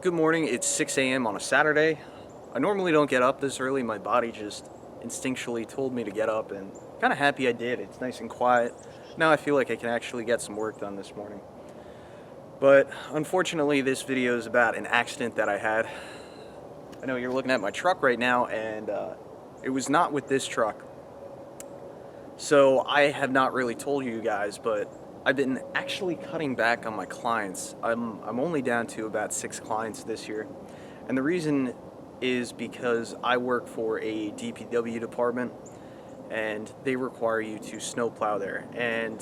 Good morning, it's 6 a.m. on a Saturday. I normally don't get up this early, my body just instinctually told me to get up, and kind of happy I did. It's nice and quiet. Now I feel like I can actually get some work done this morning. But unfortunately, this video is about an accident that I had. I know you're looking at my truck right now, and it was not with this truck. So I have not really told you guys, but I've been actually cutting back on my clients. I'm only down to about 6 clients this year. And the reason is because I work for a DPW department and they require you to snow plow there. And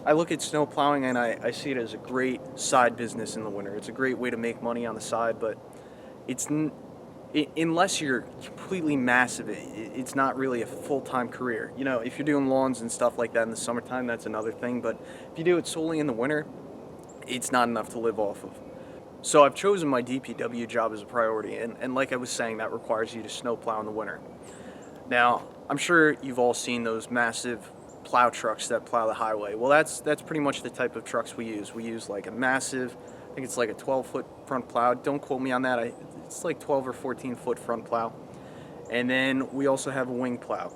I look at snow plowing and I see it as a great side business in the winter. It's a great way to make money on the side, but unless you're completely massive, it's not really a full-time career. You know, if you're doing lawns and stuff like that in the summertime, that's another thing, but if you do it solely in the winter, it's not enough to live off of. So I've chosen my DPW job as a priority, and like I was saying, that requires you to snow plow in the winter. Now, I'm sure you've all seen those massive plow trucks that plow the highway. Well, that's pretty much the type of trucks we use. We use like a massive, I think it's like a 12-foot front plow. Don't quote me on that. It's like 12 or 14-foot front plow. And then we also have a wing plow.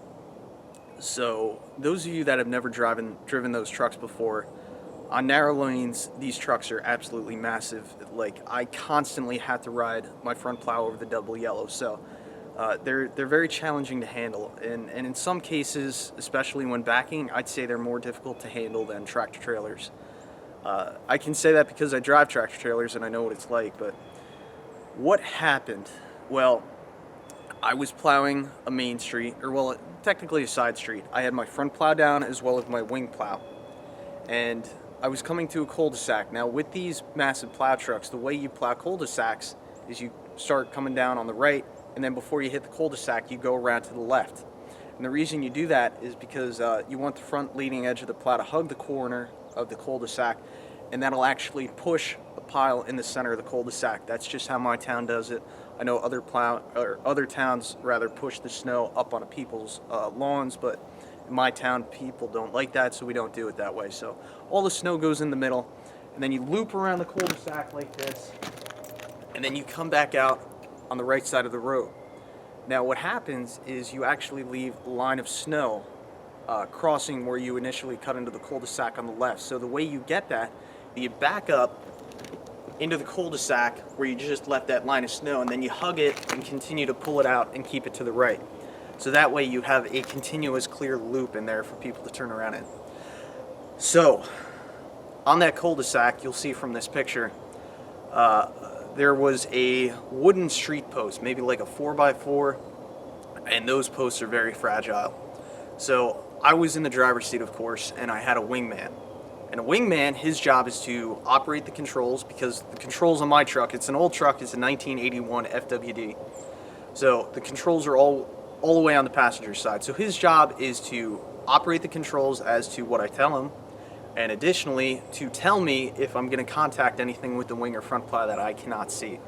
So those of you that have never driven those trucks before, on narrow lanes, these trucks are absolutely massive. Like, I constantly have to ride my front plow over the double yellow. So they're very challenging to handle. And in some cases, especially when backing, I'd say they're more difficult to handle than tractor trailers. I can say that because I drive tractor trailers and I know what it's like, but what happened? Well, I was plowing a main street, or well, technically a side street. I had my front plow down as well as my wing plow. And I was coming to a cul-de-sac. Now, with these massive plow trucks, the way you plow cul-de-sacs is you start coming down on the right, and then before you hit the cul-de-sac, you go around to the left. And the reason you do that is because you want the front leading edge of the plow to hug the corner of the cul-de-sac, and that'll actually push a pile in the center of the cul-de-sac. That's just how my town does it. I know other towns rather push the snow up on people's lawns, but in my town, people don't like that, so we don't do it that way. So all the snow goes in the middle, and then you loop around the cul-de-sac like this, and then you come back out on the right side of the road. Now what happens is you actually leave a line of snow crossing where you initially cut into the cul-de-sac on the left. So the way you get that, you back up into the cul-de-sac where you just left that line of snow, and then you hug it and continue to pull it out and keep it to the right. So that way you have a continuous clear loop in there for people to turn around in. So on that cul-de-sac, you'll see from this picture, there was a wooden street post, maybe like a 4x4, and those posts are very fragile. So I was in the driver's seat, of course, and I had a wingman. And a wingman, his job is to operate the controls, because the controls on my truck, it's an old truck, it's a 1981 FWD. So the controls are all the way on the passenger side. So his job is to operate the controls as to what I tell him, and additionally to tell me if I'm going to contact anything with the wing or front plow that I cannot see.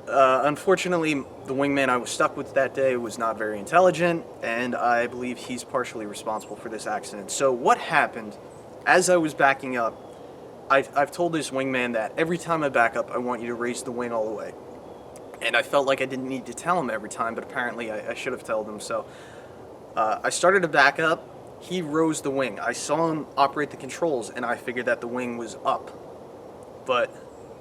Unfortunately, the wingman I was stuck with that day was not very intelligent, and I believe he's partially responsible for this accident. So what happened, as I was backing up, I've told this wingman that every time I back up, I want you to raise the wing all the way. And I felt like I didn't need to tell him every time, but apparently I should have told him. So I started to back up. He rose the wing. I saw him operate the controls, and I figured that the wing was up. But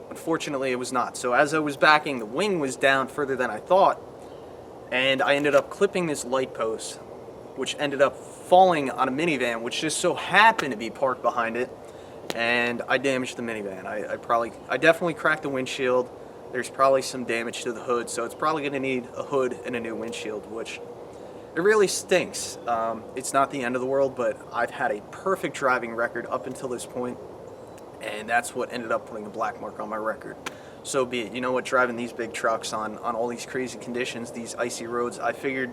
unfortunately, it was not. So as I was backing, the wing was down further than I thought, and I ended up clipping this light post, which ended up falling on a minivan, which just so happened to be parked behind it, and I damaged the minivan. I definitely cracked the windshield. There's probably some damage to the hood, so it's probably going to need a hood and a new windshield, which it really stinks. It's not the end of the world, but I've had a perfect driving record up until this point, and that's what ended up putting a black mark on my record. So be it. You know what, driving these big trucks on all these crazy conditions, these icy roads, I figured,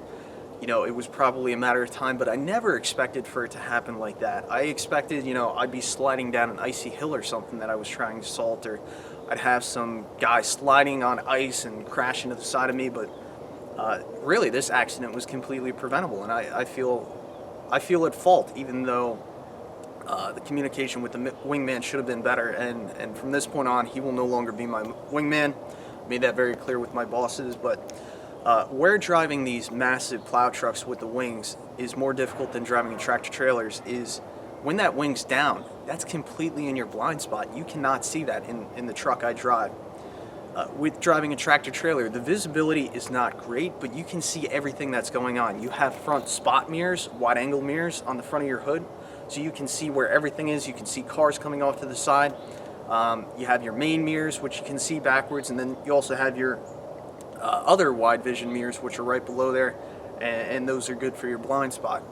you know, it was probably a matter of time, but I never expected for it to happen like that. I expected, you know, I'd be sliding down an icy hill or something that I was trying to salt, or I'd have some guy sliding on ice and crash into the side of me, but really this accident was completely preventable, and I feel at fault, even though The communication with the wingman should have been better, and from this point on, he will no longer be my wingman. Made that very clear with my bosses, but where driving these massive plow trucks with the wings is more difficult than driving in tractor trailers is when that wing's down, that's completely in your blind spot. You cannot see that in the truck I drive. With driving a tractor trailer, the visibility is not great, but you can see everything that's going on. You have front spot mirrors, wide angle mirrors on the front of your hood, so you can see where everything is. You can see cars coming off to the side. You have your main mirrors, which you can see backwards, and then you also have your other wide vision mirrors, which are right below there, and those are good for your blind spot.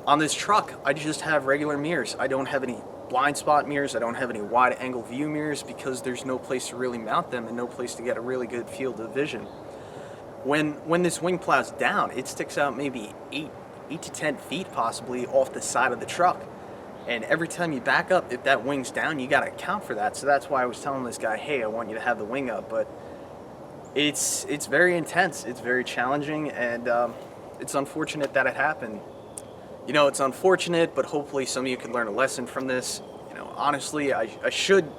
On this truck, I just have regular mirrors. I don't have any blind spot mirrors. I don't have any wide angle view mirrors because there's no place to really mount them and no place to get a really good field of vision. When this wing plow's down, it sticks out maybe 8 to 10 feet possibly off the side of the truck. And every time you back up, if that wing's down, you got to account for that. So that's why I was telling this guy, hey, I want you to have the wing up. But it's very intense. It's very challenging, and it's unfortunate that it happened. You know, it's unfortunate, but hopefully some of you can learn a lesson from this. You know, honestly, I should,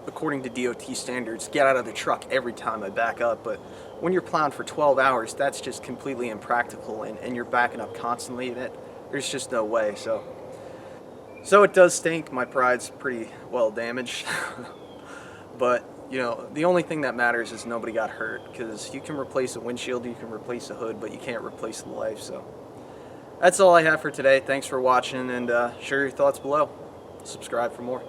according to DOT standards, get out of the truck every time I back up. But when you're plowing for 12 hours, that's just completely impractical, and you're backing up constantly, and there's just no way. So it does stink. My pride's pretty well damaged. But, you know, the only thing that matters is nobody got hurt, because you can replace a windshield, you can replace a hood, but you can't replace the life. So that's all I have for today. Thanks for watching, and share your thoughts below. Subscribe for more.